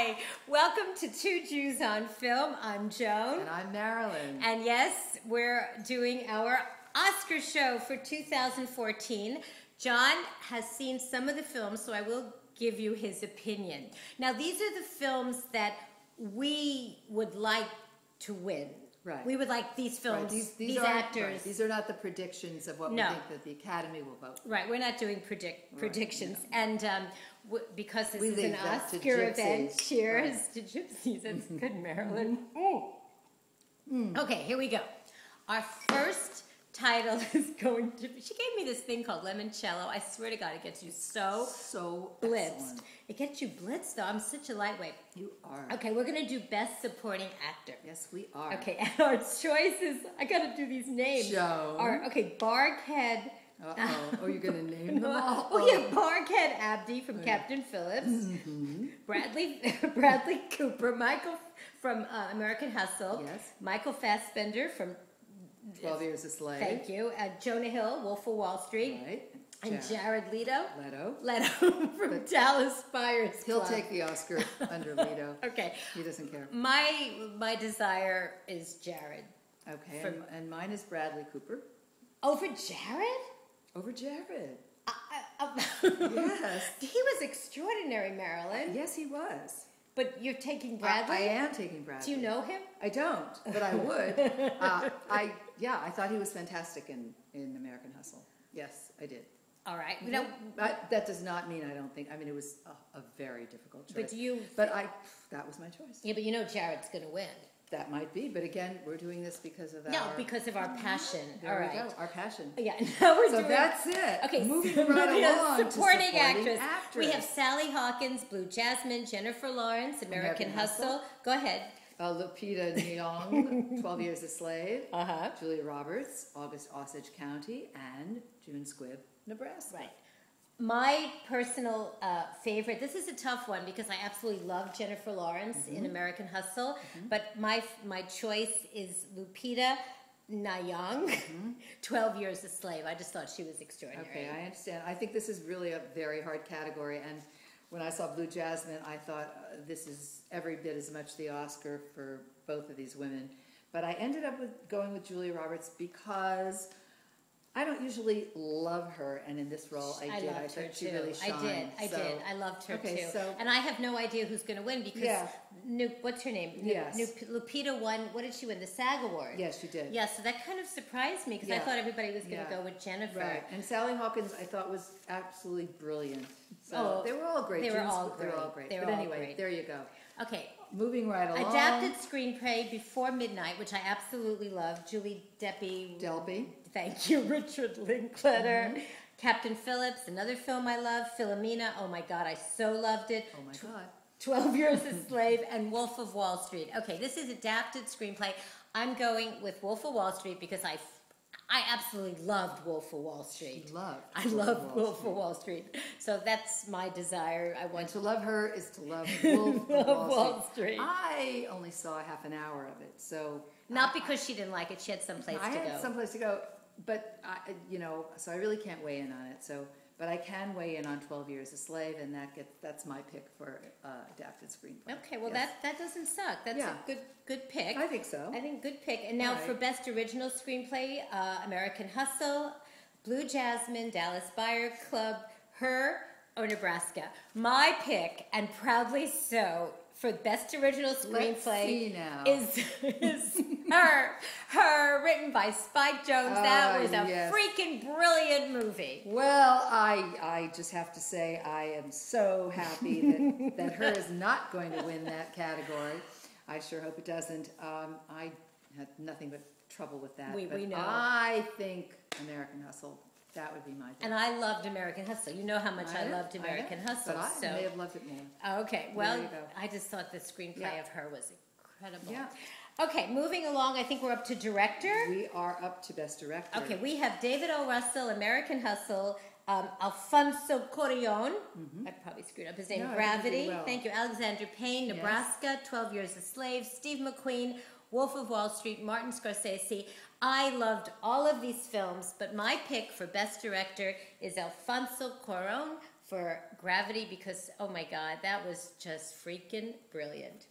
Hi, welcome to Two Jews on Film. I'm Joan. And I'm Marilyn. And yes, we're doing our Oscar show for 2014. John has seen some of the films, so I will give you his opinion. Now, these are the films that we would like to win. Right. We would like these films, right. these actors. Right. These are not the predictions of what we think that the Academy will vote. Right, we're not doing predictions. Right, yeah. And because this is an Oscar event, cheers to gypsies. That's good, Marilyn. Okay, here we go. Our first title is going to be, she gave me this thing called limoncello. I swear to God, it gets you so blitzed. Excellent. It gets you blitzed, though. I'm such a lightweight. You are. Okay, we're going to do Best Supporting Actor. Yes, we are. Okay, and our choices, I got to do these names. Joan. Okay, Barkhead. Uh-oh. Oh, you're going to name them all? Oh, yeah, Barkhead Abdi from Captain Phillips. Mm-hmm. Bradley Cooper. Michael from American Hustle. Yes. Michael Fassbender from 12 Years a Slave. Thank you. Jonah Hill, Wolf of Wall Street. Right. And Jared Leto. Leto from Dallas Buyers Club. He'll take the Oscar under Leto. Okay. He doesn't care. My desire is Jared. Okay. And mine is Bradley Cooper. Over Jared? Over Jared. Yes. He was extraordinary, Marilyn. Yes, he was. But you're taking Bradley? I am taking Bradley. Do you know him? I don't, but I would. I thought he was fantastic in American Hustle. Yes, I did. All right. That does not mean I don't think. I mean, it was a very difficult choice. That was my choice. Yeah, but you know Jared's going to win. That might be, but again, we're doing this because of because of our passion. There we go, our passion. Yeah, now we're doing. So that's it. Okay, moving right along. Supporting actress. We have Sally Hawkins, Blue Jasmine, Jennifer Lawrence, American Hustle. Go ahead. Lupita Nyong, 12 Years a Slave. Julia Roberts, August Osage County, and June Squibb, Nebraska. Right. My personal favorite, this is a tough one because I absolutely love Jennifer Lawrence in American Hustle, but my choice is Lupita Nyong, 12 Years a Slave. I just thought she was extraordinary. Okay, I understand. I think this is really a very hard category, and when I saw Blue Jasmine, I thought this is every bit as much the Oscar for both of these women. But I ended up going with Julia Roberts because I don't usually love her, and in this role I did. I thought she really shined. I did. I loved her too. And I have no idea who's going to win because what's her name? Lupita won. What did she win? The SAG Award. Yes, she did. Yeah, so that kind of surprised me because I thought everybody was going to go with Jennifer. Right. And Sally Hawkins, I thought was absolutely brilliant. So they were all great. They were all great. But anyway, there you go. Okay. Moving right along. Adapted screenplay Before Midnight, which I absolutely love. Julie Delby. Thank you. Richard Linklater. Captain Phillips, another film I love. Philomena. Oh my God, I so loved it. Oh my God. 12 Years a Slave and Wolf of Wall Street. Okay, this is adapted screenplay. I'm going with Wolf of Wall Street because I absolutely loved Wolf of Wall Street. I love Wolf of Wall Street. So that's my desire. And to love her is to love Wolf of Wall Street. I only saw half an hour of it, so not because she didn't like it. She had someplace to go. I had someplace to go, but so I really can't weigh in on it. So, but I can weigh in on 12 Years a Slave, and that's my pick for adapted screenplay. Okay, well that doesn't suck. That's a good pick. I think so. I think good pick. And now for best original screenplay, American Hustle, Blue Jasmine, Dallas Buyers Club, Her, or Nebraska. My pick, and proudly so, for best original screenplay is Her, written by Spike Jonze. That was a freaking brilliant movie. Well, I just have to say I am so happy that Her is not going to win that category. I sure hope it doesn't. I had nothing but trouble with that. We know. I think American Hustle. That would be my pick. And I loved American Hustle. You know how much I loved American Hustle. But I may have loved it more. Okay, well, I just thought the screenplay of Her was incredible. Yeah. Okay, moving along, I think we're up to director. We are up to best director. Okay, we have David O. Russell, American Hustle, Alfonso Cuarón, I probably screwed up his name, Gravity. Thank you. Alexander Payne, Nebraska, 12 Years a Slave, Steve McQueen, Wolf of Wall Street, Martin Scorsese. I loved all of these films, but my pick for Best Director is Alfonso Cuarón for Gravity because, oh my God, that was just freaking brilliant.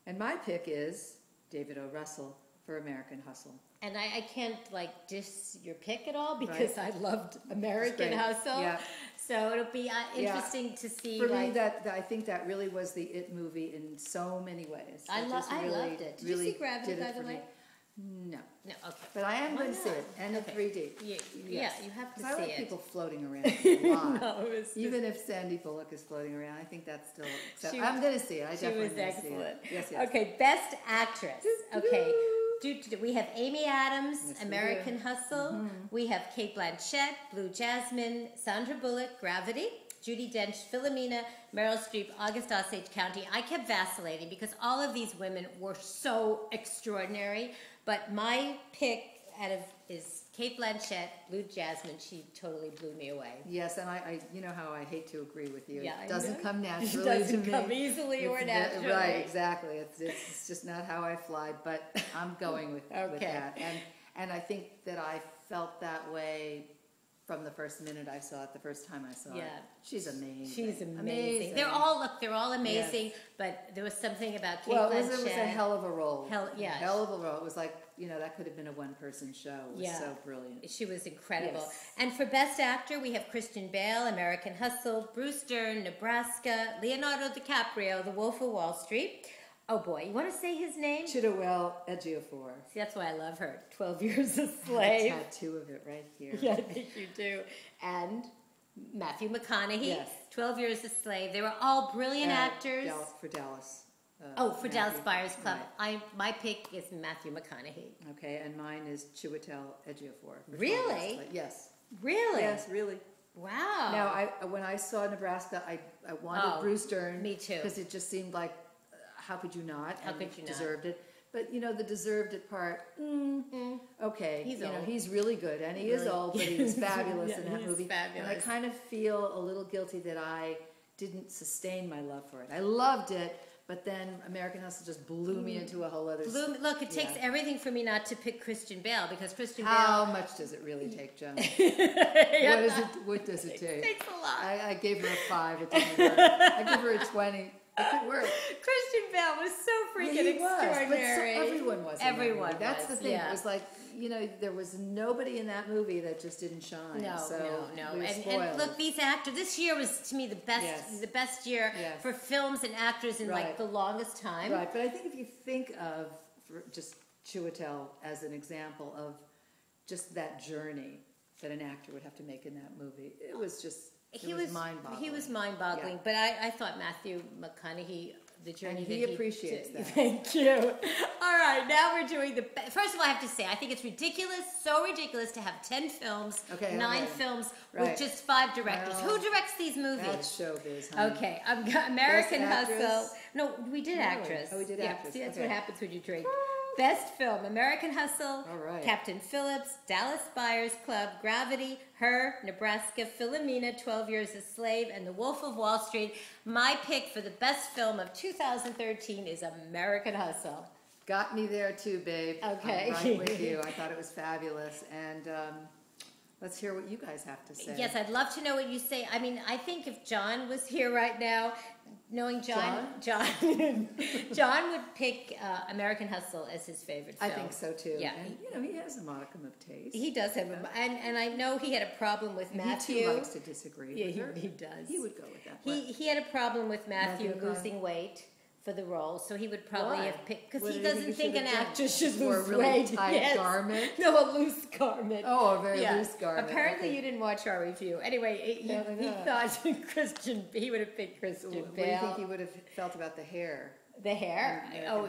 And my pick is David O. Russell for American Hustle. And I can't like diss your pick at all because I loved American Hustle. Yeah. So it'll be interesting to see. For me, I think that really was the it movie in so many ways. I loved it. Did you see Gravity, by the way? No. No, okay. But I am going to see it, and in 3D. Yeah, you have to see I like it. people floating around a lot. No, Even if Sandy Bullock is floating around, I think that's still... I'm going to see it. I definitely She was excellent. Yes, yes. Okay, Best Actress. Okay. We have Amy Adams, Yes, American Hustle. Mm-hmm. We have Kate Blanchett, Blue Jasmine, Sandra Bullock, Gravity, Judi Dench, Philomena, Meryl Streep, August Osage County. I kept vacillating because all of these women were so extraordinary. But my pick is Kate Blanchett, Blue Jasmine. She totally blew me away. Yes, and I you know how I hate to agree with you. Yeah, it doesn't come naturally to me. It doesn't come easily or naturally. Right, exactly. It's just not how I fly, but I'm going with that. And I think that I felt that way from the first minute I saw it, the first time I saw it. She's amazing. She's amazing. They're all amazing, but there was something about Kate Blanchett. It was a hell of a role. Hell of a role. It was like, that could have been a one-person show. It was so brilliant. She was incredible. Yes. And for Best Actor, we have Christian Bale, American Hustle, Bruce Dern, Nebraska, Leonardo DiCaprio, The Wolf of Wall Street. Oh boy, you want to say his name? Chiwetel Ejiofor. See, that's why I love her. 12 Years a Slave. I have a tattoo of it right here. Yeah, I think you do. And Matthew McConaughey. Yes. 12 Years a Slave. They were all brilliant actors. For Dallas. For Dallas Buyers Club. Right. My pick is Matthew McConaughey. Okay, and mine is Chiwetel Ejiofor. Really? Yes. Really? Yes, really. Wow. Now, when I saw Nebraska, I wanted Bruce Dern. Me too. Because it just seemed like, how could you not? How could you not? Deserved it. But, the deserved it part, okay. He's old. He's really good. And he is old, but he was fabulous in that movie. Fabulous. And I kind of feel a little guilty that I didn't sustain my love for it. I loved it, but then American Hustle just blew me into a whole other... Look, it takes everything for me not to pick Christian Bale, because Christian Bale... How much does it really take, Joan? What does it take? It takes a lot. I gave her a 5. It didn't work. I give her a 20. It could work. Christian Bale was so freaking extraordinary. But everyone was. Everyone. That's the thing. Yeah. It was like, there was nobody in that movie that just didn't shine. No. We were and look, these actors. This year was to me the best year for films and actors in like the longest time. Right, but I think if you think of just Chiwetel as an example of just that journey that an actor would have to make in that movie, it was just. He was mind-boggling. He was mind-boggling, but I thought Matthew McConaughey, the journey and he appreciates that. Thank you. All right, now we're doing first of all, I have to say, I think it's so ridiculous to have 10 films, 9 films with just 5 directors. Who directs these movies? That's showbiz, honey. Okay, American Hustle. No, we did actress. Oh, we did actress. See, that's what happens when you drink. Best film, American Hustle, Captain Phillips, Dallas Buyers Club, Gravity, Her, Nebraska, Philomena, 12 Years a Slave, and The Wolf of Wall Street. My pick for the best film of 2013 is American Hustle. Got me there too, babe. Okay. I'm right with you. I thought it was fabulous. And let's hear what you guys have to say. Yes, I'd love to know what you say. I mean, I think if John was here right now, knowing John would pick American Hustle as his favorite film. I think so too. Yeah, and he has a modicum of taste. He does have and I know he had a problem with Matthew. He too likes to disagree. Yeah, he does. He would go with that. He had a problem with Matthew losing weight for the role, so he would probably have picked, because he doesn't think an actress should lose weight. Really tight garment? No, a loose garment. Oh, a very loose garment. Apparently you didn't watch our review. Anyway, he thought he would have picked Christian Bale. What do you think he would have felt about the hair? The hair? Oh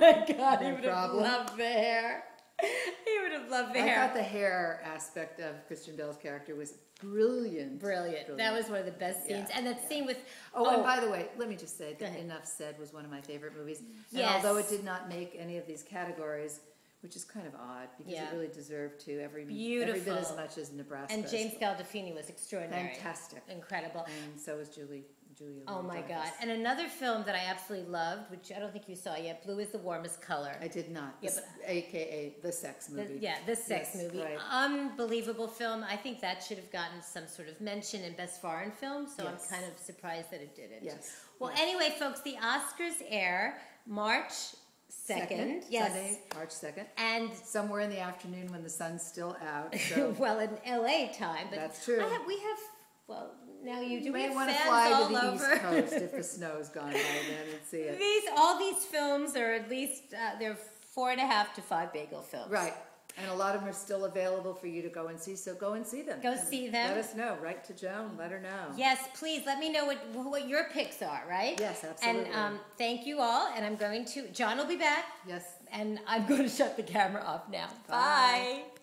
my God, he would have loved the hair. He would have loved the hair. I thought the hair aspect of Christian Bale's character was brilliant. That was one of the best scenes. And that scene with... and by the way, let me just say that Enough Said was one of my favorite movies. And although it did not make any of these categories, which is kind of odd, because it really deserved to every bit as much as Nebraska. And James Gandolfini was extraordinary. Fantastic. Incredible. And so was Julie Julia Oh my Louis-Dreyfus. God. And another film that I absolutely loved, which I don't think you saw yet, Blue is the Warmest Color. I did not. Yeah, AKA the sex movie. The sex Yes, movie. right. Unbelievable film. I think that should have gotten some sort of mention in Best Foreign Film, so Yes. I'm kind of surprised that it didn't. Yes. Well, Yes. anyway, folks, the Oscars air March 2nd. Yes. Sunday, March 2nd. And Somewhere in the afternoon when the sun's still out. So well, in LA time, but That's true. Well, now you do. you We may have want to fans fly all to the over. East Coast if the snow's gone by then and see it. All these films are at least they're 4.5 to 5 bagel films. Right. And a lot of them are still available for you to go and see, so go and see them. Go see them. Let us know. Write to Joan. Let her know. Yes, please let me know what your picks are. Right? Yes, absolutely. And thank you all. And I'm going to. John will be back. Yes. And I'm going to shut the camera off now. Bye. Bye.